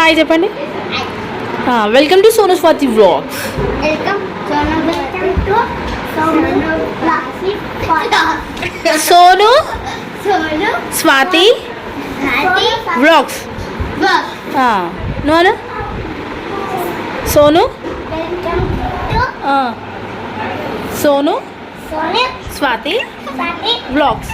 Hi చెప్పండి. Welcome to Sonu Swathi vlogs. Sonu Swathi vlogs. నోను Sonu Sonu Swathi vlogs.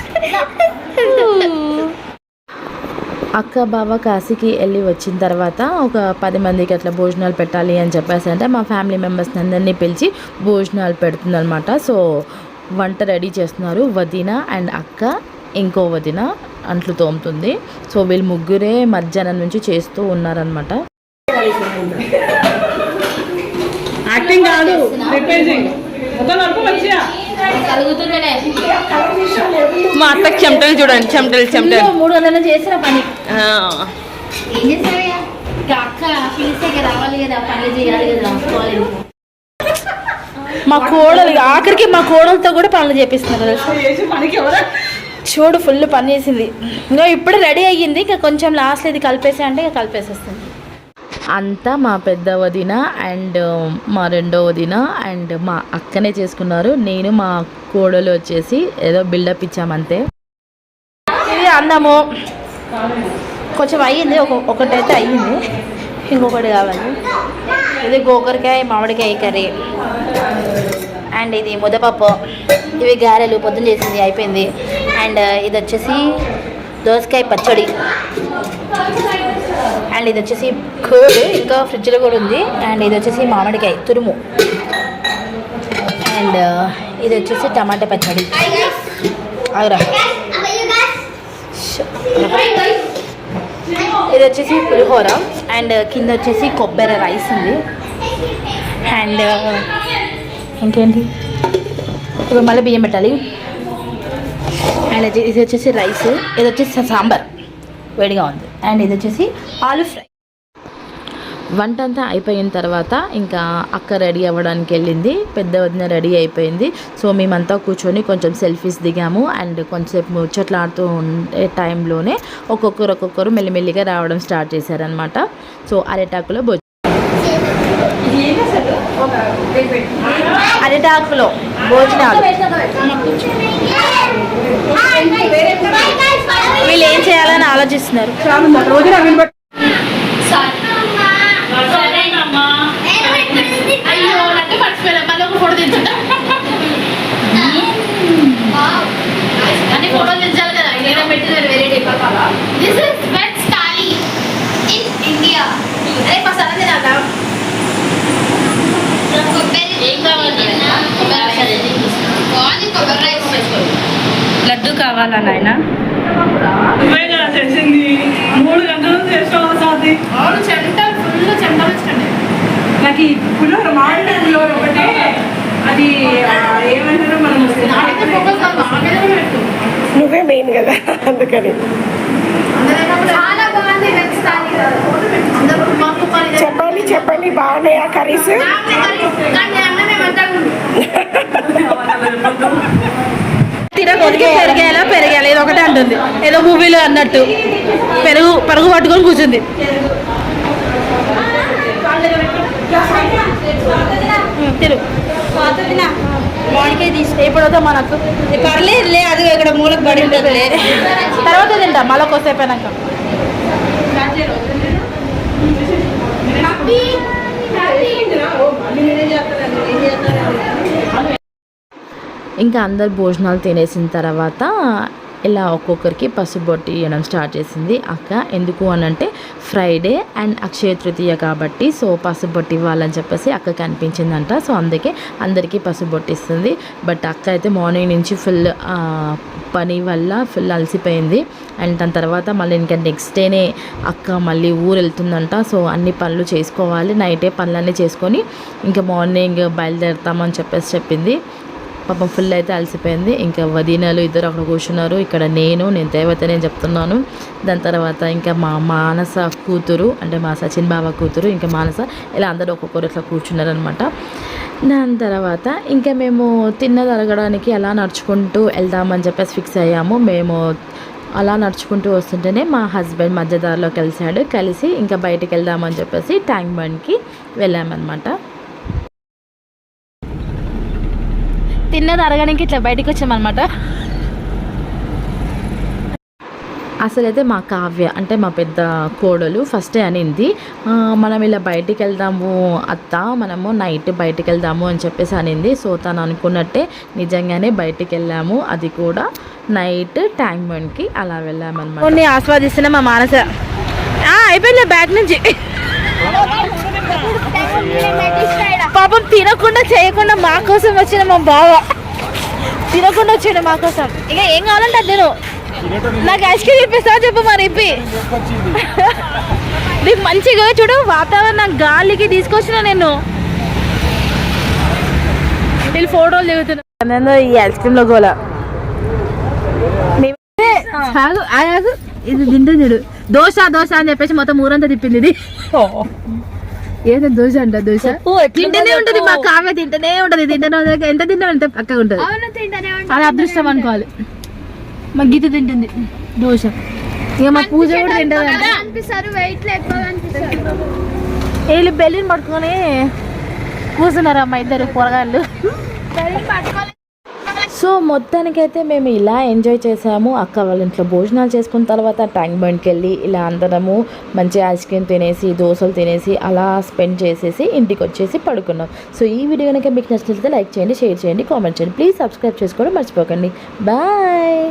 అక్క బావ కాశీకి వెళ్ళి వచ్చిన తర్వాత ఒక 10 మందికి అట్లా భోజనాలు పెట్టాలి అని చెప్పేసి అంటే మా ఫ్యామిలీ మెంబర్స్ని అందరినీ పిలిచి భోజనాలు పెడుతుందనమాట. సో వంట రెడీ చేస్తున్నారు. వదిన అండ్ అక్క, ఇంకో వదిన అంట్లు తోముతుంది. సో వీళ్ళు ముగ్గురే మధ్యాహ్నం నుంచి చేస్తూ ఉన్నారనమాట. మా అత్తకి చెమటలు చూడండి, చెమటలు 3 గంటలు చేసిన పని మా కోడలు ఆఖరికి మా కోడలతో కూడా పనులు చేపిస్తున్నారు. చూడు ఫుల్ పని చేసింది. ఇంకా ఇప్పుడు రెడీ అయ్యింది. ఇంకా కొంచెం లాస్ట్ ఇది కలిపేసా అంటే ఇక కలిపేసేస్తుంది. అంతా మా పెద్ద వదిన అండ్ మా రెండో వదిన అండ్ మా అక్కనే చేసుకున్నారు. నేను మా కోడలు వచ్చేసి ఏదో బిల్డప్ ఇచ్చామంతే. ఇది అన్నము కొంచెం అయ్యింది, ఒకటైతే అయ్యింది, ఇంకొకటి కావాలి. ఇది గోకరకాయ మామిడికాయ కర్రీ అండ్ ఇది ముద్దపప్పు, ఇవి గారెలు పొద్దున్న చేసింది అయిపోయింది. అండ్ ఇది వచ్చేసి దోసకాయ పచ్చడి అండ్ ఇది వచ్చేసి కర్డ్ ఇంకా ఫ్రిడ్జ్లో కూడా ఉంది. అండ్ ఇది వచ్చేసి మామిడికాయ తురుము అండ్ ఇది వచ్చేసి టమాటా పచ్చడి. అవురా ఇది వచ్చేసి పులిహోర అండ్ కింద వచ్చేసి కొబ్బరి రైస్ ఉంది. అండ్ ఇంకేంటి ఇప్పుడు మళ్ళీ బియ్యం పెట్టాలి. అండ్ ఇది వచ్చేసి రైస్, ఇది వచ్చేసి సాంబార్ వేడిగా ఉంది. అండ్ ఇది వచ్చేసి ఆలు ఫ్రై. వంట అంతా అయిపోయిన తర్వాత ఇంకా అక్క రెడీ అవ్వడానికి వెళ్ళింది, పెద్ద వదిన రెడీ అయిపోయింది. సో మేమంతా కూర్చొని కొంచెం సెల్ఫీస్ దిగాము. అండ్ కొంచెంసేపు ముచ్చట్లాడుతూ ఉండే టైంలోనే ఒక్కొక్కరు మెల్లిమెల్లిగా రావడం స్టార్ట్ చేశారనమాట. సో అరిటాకులో అరిటాకులో భోజనాలు. వీళ్ళు ఏం చేయాలని ఆలోచిస్తున్నారు. లడ్డు కావాలా నాయన? చేసింది 3 గంటలు చేసుకోవాలి. చెమటలు ఫుల్ చెమటలు వచ్చింది నాకు ఈ పులిహోర మామిడి పులిహోర ఒకటే, అది ఏమంటారో మనం నువ్వే మెయిన్ కదా అందుకని. చెప్పండి బాగున్నాయా కర్రీస్? పెరగాలి ఏదో ఒకటే అంటుంది, ఏదో మూవీలో అన్నట్టు పరుగు పట్టుకొని కూర్చుంది. తిరుగు మార్నింగ్ తీసి ఎప్పుడవుతా మనకు పర్లేదులే, అది ఇక్కడ మూలకు పడి ఉంటుంది. తర్వాత తింటా మళ్ళీ కొద్దిసేపు అయినాక. ఇంకా అందరు భోజనాలు తినేసిన తర్వాత ఇలా ఒక్కొక్కరికి పసుబొట్టు ఇవ్వడం స్టార్ట్ చేసింది అక్క. ఎందుకు అనంటే ఫ్రైడే అండ్ అక్షయ తృతీయ కాబట్టి సో పసుబొట్టు ఇవ్వాలని చెప్పేసి అక్కకి అనిపించిందంట. సో అందుకే అందరికీ పసుబొట్టు ఇస్తుంది. బట్ అక్క అయితే మార్నింగ్ నుంచి ఫుల్ పని వల్ల ఫుల్ అలసిపోయింది. అండ్ దాని తర్వాత మళ్ళీ ఇంకా నెక్స్ట్ డేనే అక్క మళ్ళీ ఊరు వెళ్తుందంట. సో అన్ని పనులు చేసుకోవాలి, నైటే పనులన్నీ చేసుకొని ఇంకా మార్నింగ్ బయలుదేరుతామని చెప్పేసి చెప్పింది. పాపం ఫుల్ అయితే అలసిపోయింది. ఇంకా వదినలు ఇద్దరు అక్కడ కూర్చున్నారు. ఇక్కడ నేను దేవతనే చెప్తున్నాను. దాని తర్వాత ఇంకా మా మానస కూతురు అంటే మా సచిన్ బాబా కూతురు ఇంకా మానస ఇలా అందరూ ఒక్కొక్కరు ఇట్లా కూర్చున్నారనమాట. దాని తర్వాత ఇంకా మేము తిన్నది అరగడానికి అలా నడుచుకుంటూ వెళ్దామని చెప్పేసి ఫిక్స్ అయ్యాము. మేము అలా నడుచుకుంటూ వస్తుంటేనే మా హస్బెండ్ మధ్యదారిలో కలిసి ఇంకా బయటికి వెళ్దామని చెప్పేసి ట్యాంక్ బండ్కి వెళ్ళామన్నమాట. తిన్నది అరగడానికి ఇట్లా బయటికి వచ్చామన్నమాట. అసలైతే మా కావ్య అంటే మా పెద్ద కోడలు ఫస్టే అనింది, మనం ఇలా బయటికి వెళ్దాము అత్త, మనము నైట్ బయటికి వెళ్దాము అని చెప్పేసి అనింది. సో తను అనుకున్నట్టే నిజంగానే బయటికి వెళ్ళాము, అది కూడా నైట్ ట్యాంక్ బండ్కి అలా వెళ్ళామన్నమాట. కొన్ని ఆస్వాదిస్తున్నా మా మానస. అయిపోయింది బ్యాగ్ నుంచి. పాపం తినకుండా చేయకుండా మా కోసం వచ్చిన మా బావ తినకుండా వచ్చాడు మా కోసం. ఇక ఏం కావాలంటే అది తిను. నాకు ఐస్ క్రీమ్ ఇప్పిస్తావా చెప్పు మరి ఇప్పి. నీకు మంచిగా చూడు వాతావరణం గాలికి తీసుకొచ్చిన నేను. వీళ్ళు ఫోటోలు దిగుతున్నా ఈ ఐస్ క్రీమ్ లో గోలా. ఇది తింటుంది చూడు, దోశ దోశ అని చెప్పేసి మొత్తం ఊరంతా తిప్పింది ఇది. ఏదో దోశ అంట, దోశ తింటూనే ఉంటది మా కావ్య, తింటూనే ఉంటది. ఎంత తిన్నా అంటే పక్కగా ఉంటది. అది అదృష్టం అనుకోవాలి. మా గీత తింటుంది దోశ. ఇక మా పూజ కూడా తింటుంది. వీళ్ళు బెల్లిని పట్టుకొని కూర్చున్నారు అమ్మ ఇద్దరు పొరగాళ్ళు. సో మొత్తానికైతే మేము ఇలా ఎంజాయ్ చేసాము. అక్క వాళ్ళ ఇంట్లో భోజనాలు చేసుకున్న తర్వాత ట్యాంక్ బండ్కి వెళ్ళి ఇలా అందరము మంచి ఐస్ క్రీమ్ తినేసి దోశలు తినేసి అలా స్పెండ్ చేసేసి ఇంటికి వచ్చేసి పడుకున్నాం. సో ఈ వీడియో కనుక మీకు నచ్చినట్లయితే లైక్ చేయండి, షేర్ చేయండి, కామెంట్ చేయండి. ప్లీజ్ సబ్స్క్రైబ్ చేసుకోవడం మర్చిపోకండి. బాయ్.